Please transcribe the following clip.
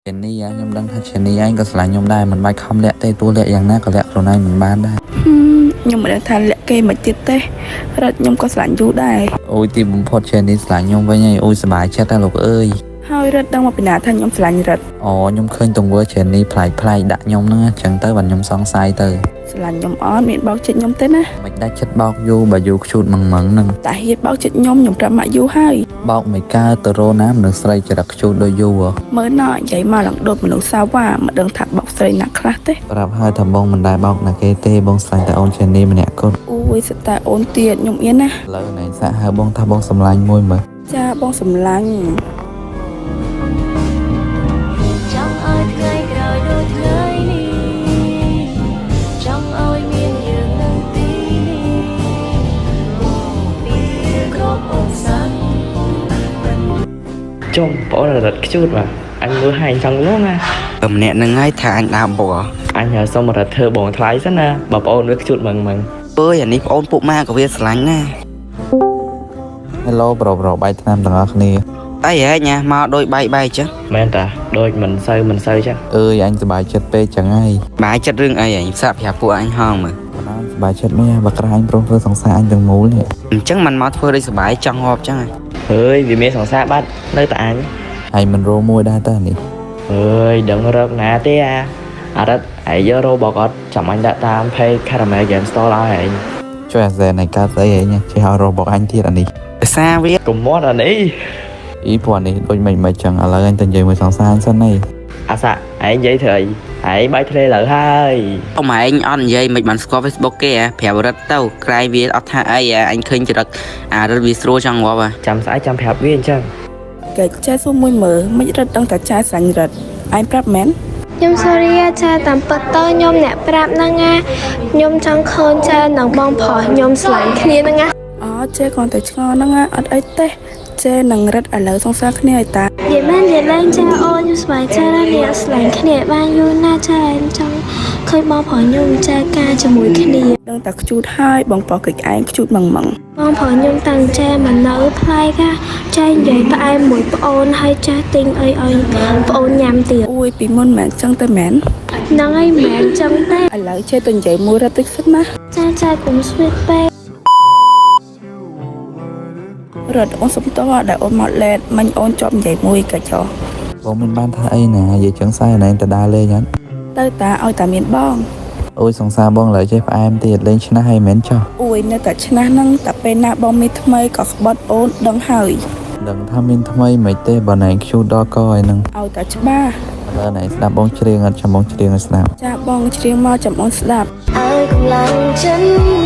Jenny á, nhom đăng thay Jenny anh có lại nhom đai mình bay không lẹ tê tua lẹอย่างน่าก็lẹ rồi này mình bánได้nhưng mà đang than lẹ cây mà chết tê rất nhom có sẵn chú đài អូយទីបំផុត Jenny ស្លាញ់ខ្ញុំវិញហើយអូយសប្បាយចិត្តតែលោកអើយ ហើយរត់ដឹងមកពីណាថាខ្ញុំស្រឡាញ់រត់ អូខ្ញុំឃើញទង្វើ Jenny ប្លែកដាក់ខ្ញុំហ្នឹងអញ្ចឹងទៅបានខ្ញុំសង្ស័យទៅ ស្រឡាញ់ខ្ញុំអត់មានបោកចិត្តខ្ញុំទេណា មិនដាច់ចិត្តបោកយូរបើយូរខ្ជូតម៉ងហ្នឹង តែហ៊ានបោកចិត្តខ្ញុំប្រាប់ម៉ាក់យូហើយ បោកមិនកើទៅរោណាមនុស្សស្រីចរិតខ្ជូតដូចយូរ មើលណោះនិយាយមកឡើងដូចមនុស្សសាវ៉ាមិនដឹងថាបោកស្រីណាខ្លះទេ ប្រាប់ហើយថាបងមិនដែលបោកណាគេទេបងស្លាញ់តែអូន Jenny ម្នាក់គត់ អូយសិតតែអូនទៀតខ្ញុំអៀនណា ឥឡូវណែសាក់ហៅបងថាបងសម្លាញ់មួយមើល ចាបងសម្លាញ់ Trong ơi người đời đôi lời đi Trong ơi miền dương nâng tí đi khóc ôm sẵn ចុំបងរត់ខ្ជូតបាទអញមើលហើយអញចង់លងណា ម្នាក់ហ្នឹងហើយថាអញដើមបោះ អញហើយសុំរត់ធ្វើបងថ្លៃសិនណាបើបងអូនវាខ្ជូតម៉ង អើយអានេះបងអូនពួកម៉ាក៏វាស្រឡាញ់ណា Hello ប្រុសបាយថ្នាំទាំងអស់គ្នា អីហែញ៉ាមកដូចបាយចឹង មែនតាដូចមិនសូវចឹង អើយអញសប្បាយចិត្តពេកចឹងហើយ បាយចិត្តរឿងអីហែងសាក់ប្រាប់ពួកអញហងមើល បានសប្បាយចិត្តមែនបើក្រែងប្រុសធ្វើសង្សារអញទាំងមូលនេះ អញ្ចឹងមិនមកធ្វើដូចសុបាយចង់ហូបចឹងហ៎ ហើយវាមានសង្សារបាត់នៅតែអញ ហើយមិនរោមួយដែរតើនេះ អើយដឹងរកណាទេអារត់ហើយយករោបកអត់ចាំអញដាក់តាម page Caramel Game Store ឲ្យឯង ជួយអាសែនឯកាស្អីហ៎ចេះឲ្យរបស់អញទៀតអានេះ ភាសាវា កុំមាត់អានេះ អ៊ីព្រោះអានេះដូចមិនចឹងឥឡូវអញទៅនិយាយមួយសង្សារអញសិនហី អាសាឯងនិយាយធ្វើអីឯងបាយធ្លេលើហើយ អមឯងអត់និយាយមិនបានស្គាល់ Facebook គេហ៎ប្រាប់រត់ទៅក្រែងវាអត់ថាអីអញឃើញចរិតអារត់វាស្រួលចង់ងាប់ហ៎ ចាំស្អែកចាំប្រាប់វាអញ្ចឹង គេចេះសួរមួយមើលមិនរត់ដឹងតែចាស្រឡាញ់រត់អញប្រាប់មែន ខ្ញុំសូរីចាតាមពិតទៅខ្ញុំអ្នកប្រាប់ហ្នឹងណាខ្ញុំចង់ឃើញចានឹងបងប្រុសខ្ញុំស្រឡាញ់គ្នាហ្នឹងណា អូចេះគ្រាន់តែឆ្ងល់ហ្នឹងអត់អីទេចេះនឹងរត់ឥឡូវសង្សារគ្នាឲ្យតា និយាយមែននិយាយឡើងចាអូនខ្ញុំស្បាយចាអ្នកស្រឡាញ់គ្នាបានយូរណាស់ចាខ្ញុំចង់ឃើញបងប្រុសខ្ញុំចាការជាមួយគ្នា ដឹងតែខ្ជូតហើយបងប្រុសគេឯងខ្ជូតម៉ង បងប្រុសខ្ញុំតាំងចាមកនៅផ្លែកាចានិយាយផ្អែមមួយប្អូនហើយចាទិញអីឲ្យប្អូនញ៉ាំទៀត អូយពីមុនមែនចឹងទៅមែន ហ្នឹងហើយមិនមែនចឹងទេ ឥឡូវចេះទៅនិយាយមួយរត់តិចសិនណា ចាកុំស្វៀតពេករ ត់អូនសុំតោះដែលអូនមកលេតមិញអូនជាប់និយាយមួយកាច់ចោ បងមិនបានថាអីណានិយាយចឹងសែណែទៅដើរលេងហ្នឹង ទៅតាឲ្យតាមានបង អូយសង្សារបងឡើយចេះផ្អែមទៀតលេងឆ្នះហើយមែនចុះ អូយនៅតែឆ្នះហ្នឹងតែពេលណាបងមានថ្មីក៏ក្បត់អូនដឹងហើយ ដឹងថាមានថ្មីមិនទេបើណែខ្ជូតដល់កហើយហ្នឹង ឲ្យតែច្បាស់ ឥឡូវណែស្ដាប់បងច្រៀងអត់ចាំបងច្រៀងឲ្យស្ដាប់ ចាបងច្រៀងមកចាំអូនស្ដាប់ Ai cũng lặng chân